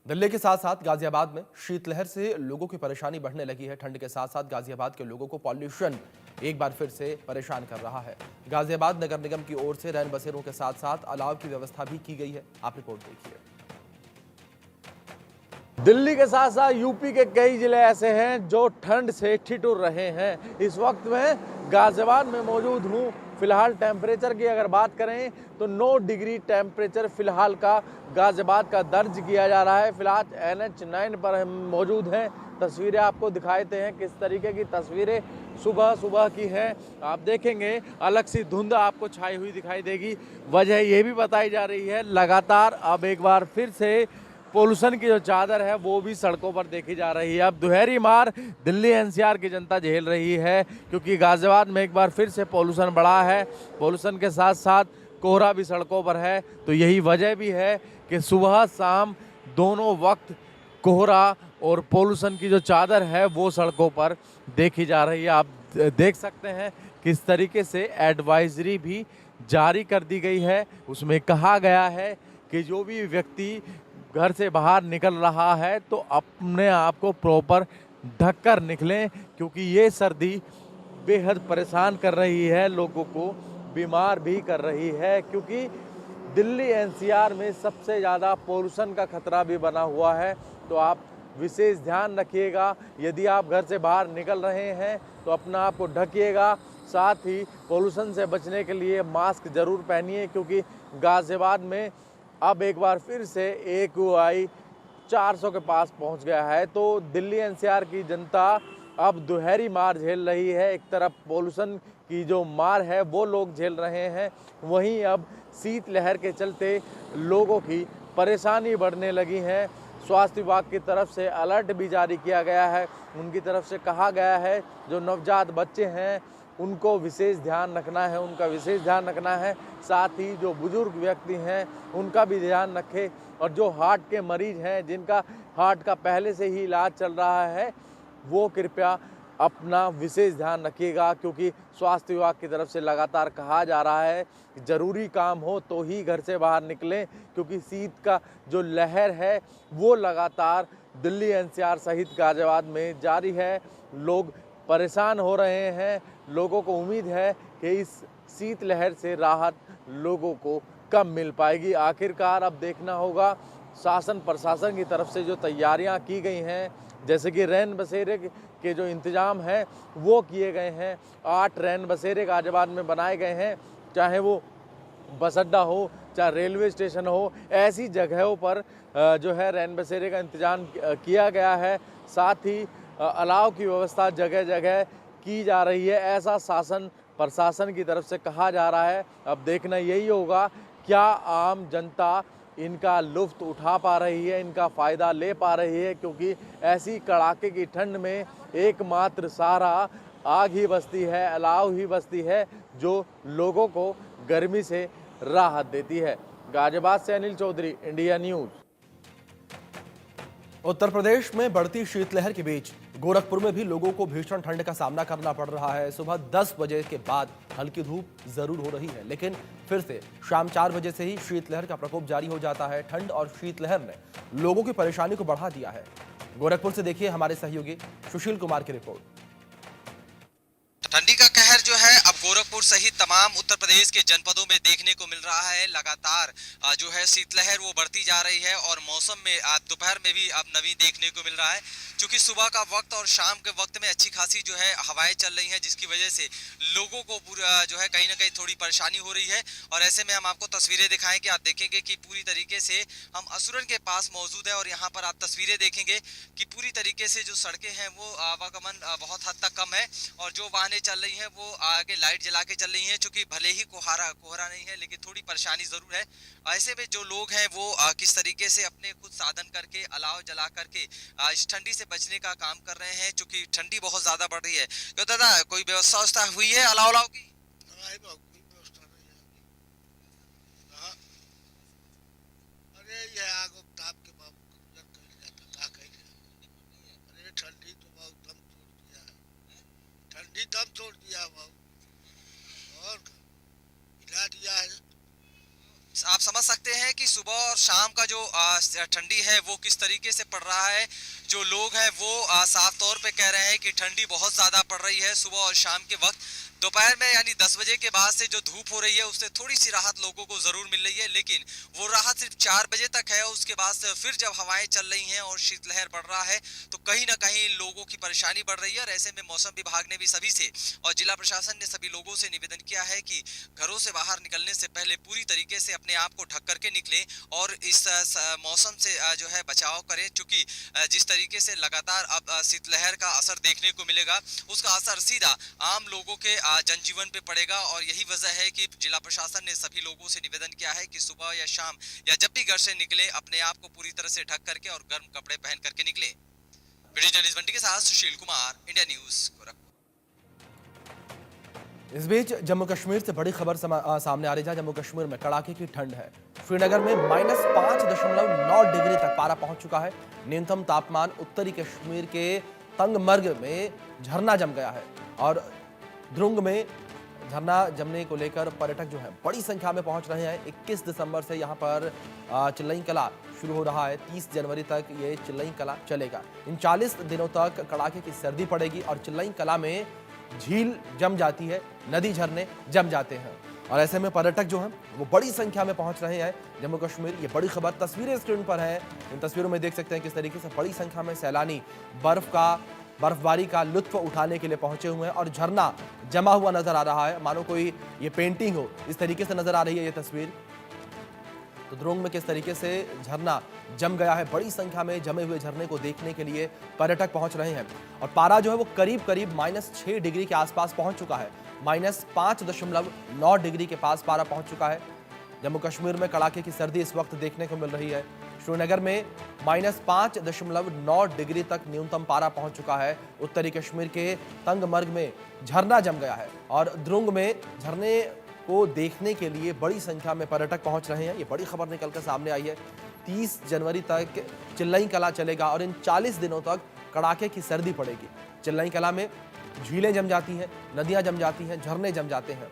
दिल्ली के साथ साथ गाजियाबाद में शीतलहर से लोगों की परेशानी बढ़ने लगी है। ठंड के साथ साथ गाजियाबाद के लोगों को पॉल्यूशन एक बार फिर से परेशान कर रहा है। गाजियाबाद नगर निगम की ओर से रैन बसेरों के साथ साथ अलाव की व्यवस्था भी की गई है। आप रिपोर्ट देखिए। दिल्ली के साथ साथ यूपी के कई जिले ऐसे हैं जो ठंड से ठिठुर रहे हैं। इस वक्त मैं गाजियाबाद में मौजूद हूँ। फिलहाल टेम्परेचर की अगर बात करें तो 9 डिग्री टेम्परेचर फिलहाल का गाजियाबाद का दर्ज किया जा रहा है। फिलहाल NH9 पर हम मौजूद हैं। तस्वीरें आपको दिखाते हैं किस तरीके की तस्वीरें सुबह सुबह की हैं। आप देखेंगे अलग सी धुंध आपको छाई हुई दिखाई देगी। वजह ये भी बताई जा रही है लगातार अब एक बार फिर से पोल्यूशन की जो चादर है वो भी सड़कों पर देखी जा रही है। अब दुहरी मार दिल्ली NCR की जनता झेल रही है क्योंकि गाजियाबाद में एक बार फिर से पोल्यूशन बढ़ा है। पोल्यूशन के साथ साथ कोहरा भी सड़कों पर है। तो यही वजह भी है कि सुबह शाम दोनों वक्त कोहरा और पोल्यूशन की जो चादर है वो सड़कों पर देखी जा रही है। आप देख सकते हैं किस तरीके से एडवाइजरी भी जारी कर दी गई है। उसमें कहा गया है कि जो भी व्यक्ति घर से बाहर निकल रहा है तो अपने आप को प्रॉपर ढक कर निकलें क्योंकि ये सर्दी बेहद परेशान कर रही है, लोगों को बीमार भी कर रही है क्योंकि दिल्ली NCR में सबसे ज़्यादा पोल्यूशन का खतरा भी बना हुआ है। तो आप विशेष ध्यान रखिएगा। यदि आप घर से बाहर निकल रहे हैं तो अपना आप को ढकिएगा। साथ ही पोल्यूशन से बचने के लिए मास्क ज़रूर पहनिए क्योंकि गाजियाबाद में अब एक बार फिर से AQI 400 के पास पहुंच गया है। तो दिल्ली NCR की जनता अब दुहरी मार झेल रही है। एक तरफ पोल्यूशन की जो मार है वो लोग झेल रहे हैं, वहीं अब शीतलहर के चलते लोगों की परेशानी बढ़ने लगी है। स्वास्थ्य विभाग की तरफ से अलर्ट भी जारी किया गया है। उनकी तरफ से कहा गया है जो नवजात बच्चे हैं उनको विशेष ध्यान रखना है, उनका विशेष ध्यान रखना है। साथ ही जो बुजुर्ग व्यक्ति हैं उनका भी ध्यान रखें और जो हार्ट के मरीज हैं जिनका हार्ट का पहले से ही इलाज चल रहा है वो कृपया अपना विशेष ध्यान रखिएगा क्योंकि स्वास्थ्य विभाग की तरफ से लगातार कहा जा रहा है कि ज़रूरी काम हो तो ही घर से बाहर निकलें क्योंकि शीत का जो लहर है वो लगातार दिल्ली NCR सहित गाजियाबाद में जारी है। लोग परेशान हो रहे हैं। लोगों को उम्मीद है कि इस शीतलहर से राहत लोगों को कब मिल पाएगी। आखिरकार अब देखना होगा शासन प्रशासन की तरफ से जो तैयारियां की गई हैं, जैसे कि रैन बसेरे के जो इंतजाम हैं वो किए गए हैं। 8 रैन बसेरे गाजियाबाद में बनाए गए हैं, चाहे वो बस अड्डा हो चाहे रेलवे स्टेशन हो, ऐसी जगहों पर जो है रैन बसेरे का इंतजाम किया गया है। साथ ही अलाव की व्यवस्था जगह जगह की जा रही है, ऐसा शासन प्रशासन की तरफ से कहा जा रहा है। अब देखना यही होगा क्या आम जनता इनका लुत्फ़ उठा पा रही है, इनका फ़ायदा ले पा रही है क्योंकि ऐसी कड़ाके की ठंड में एकमात्र सहारा आग ही बचती है, अलाव ही बचती है जो लोगों को गर्मी से राहत देती है। गाजियाबाद से अनिल चौधरी, इंडिया न्यूज़। उत्तर प्रदेश में बढ़ती शीतलहर के बीच गोरखपुर में भी लोगों को भीषण ठंड का सामना करना पड़ रहा है। सुबह 10 बजे के बाद हल्की धूप जरूर हो रही है, लेकिन फिर से शाम 4 बजे से ही शीतलहर का प्रकोप जारी हो जाता है। ठंड और शीतलहर ने लोगों की परेशानी को बढ़ा दिया है। गोरखपुर से देखिए हमारे सहयोगी सुशील कुमार की रिपोर्ट। ठंडी का कहर जो है अब गोरखपुर सहित तमाम उत्तर प्रदेश के जनपदों में देखने को मिल रहा है। लगातार जो है शीतलहर वो बढ़ती जा रही है और मौसम में दोपहर में भी अब नमी देखने को मिल रहा है क्योंकि सुबह का वक्त और शाम के वक्त में अच्छी खासी जो है हवाएं चल रही हैं, जिसकी वजह से लोगों को पूरा जो है कहीं ना कहीं थोड़ी परेशानी हो रही है। और ऐसे में हम आपको तस्वीरें दिखाएं कि आप देखेंगे कि पूरी तरीके से हम असुरन के पास मौजूद है और यहाँ पर आप तस्वीरें देखेंगे कि पूरी तरीके से जो सड़कें हैं वो आवागमन बहुत हद तक कम है और जो वाहनें चल रही हैं वो आगे लाइट जला के चल रही हैं, चूंकि भले ही कोहरा नहीं है लेकिन थोड़ी परेशानी जरूर है। ऐसे में जो लोग हैं वो किस तरीके से अपने खुद साधन करके अलाव जला करके इस ठंडी से बचने का काम कर रहे हैं, चूंकि ठंडी बहुत ज्यादा बढ़ रही है। तो दादा कोई व्यवस्था हुई है अलाव की? अरे ये आग ताप के बाबू अरे ठंडी तो बहुत दम तोड़ दिया है, ठंडी दम तोड़ दिया बाबू और हिला दिया है। आप समझ सकते हैं कि सुबह और शाम का जो ठंडी है वो किस तरीके से पड़ रहा है। जो लोग हैं वो साफ तौर पे कह रहे हैं कि ठंडी बहुत ज़्यादा पड़ रही है सुबह और शाम के वक्त। दोपहर में यानी 10 बजे के बाद से जो धूप हो रही है उससे थोड़ी सी राहत लोगों को जरूर मिल रही है, लेकिन वो राहत सिर्फ 4 बजे तक है। उसके बाद से फिर जब हवाएं चल रही हैं और शीतलहर बढ़ रहा है तो कहीं ना कहीं लोगों की परेशानी बढ़ रही है। और ऐसे में मौसम विभाग ने भी सभी से और जिला प्रशासन ने सभी लोगों से निवेदन किया है कि घरों से बाहर निकलने से पहले पूरी तरीके से अपने आप को ढक करके निकले और इस मौसम से जो है बचाव करें, क्योंकि जिस तरीके से लगातार अब शीतलहर का असर देखने को मिलेगा उसका असर सीधा आम लोगों के जनजीवन पे पड़ेगा। और यही वजह है कि जिला प्रशासन ने सभी लोगों से निवेदन किया है कि सुबह या शाम या जब भी घर से निकले अपने आप को पूरी तरह से ढक करके और गर्म कपड़े पहन करके निकले। वीडियो जर्नलिस्ट बंटी के साथ सुशील कुमार, इंडिया न्यूज गोरखपुर। इस बीच जम्मू कश्मीर से बड़ी खबर सामने आ रही है। जम्मू कश्मीर में कड़ाके की ठंड है। श्रीनगर में -5.9 डिग्री तक पारा पहुंच चुका है। न्यूनतम तापमान उत्तरी कश्मीर के तंगमर्ग में झरना जम गया है और द्रुंग में झरना जमने को लेकर पर्यटक जो है बड़ी संख्या में पहुंच रहे हैं। 21 दिसंबर से यहां पर चिल्लई कला शुरू हो रहा है। 30 जनवरी तक ये चिल्लई कला चलेगा। इन 40 दिनों तक कड़ाके की सर्दी पड़ेगी और चिल्लई कला में झील जम जाती है, नदी झरने जम जाते हैं और ऐसे में पर्यटक जो हैं वो बड़ी संख्या में पहुंच रहे हैं जम्मू कश्मीर। ये बड़ी खबर, तस्वीरें स्क्रीन पर हैं। इन तस्वीरों में देख सकते हैं किस तरीके से बड़ी संख्या में सैलानी बर्फबारी का लुत्फ उठाने के लिए पहुंचे हुए हैं और झरना जमा हुआ नजर आ रहा है, मानो कोई ये पेंटिंग हो, इस तरीके से नजर आ रही है ये तस्वीर। तो द्रोंग में किस तरीके से झरना जम गया है, बड़ी संख्या में जमे हुए झरने को देखने के लिए पर्यटक पहुंच रहे हैं और पारा जो है वो करीब करीब -6 डिग्री के आसपास पहुंच चुका है। -5.9 डिग्री के पास पारा पहुंच चुका है। जम्मू कश्मीर में कड़ाके की सर्दी इस वक्त देखने को मिल रही है। श्रीनगर में -5.9 डिग्री तक न्यूनतम पारा पहुंच चुका है। उत्तरी कश्मीर के तंगमर्ग में झरना जम गया है और द्रुंग में झरने को देखने के लिए बड़ी संख्या में पर्यटक पहुंच रहे हैं। ये बड़ी खबर निकलकर सामने आई है। 30 जनवरी तक चिल्लई कला चलेगा और इन 40 दिनों तक कड़ाके की सर्दी पड़ेगी। चिल्लई कला में झीलें जम जाती हैं, नदियां जम जाती हैं, झरने जम जाते हैं।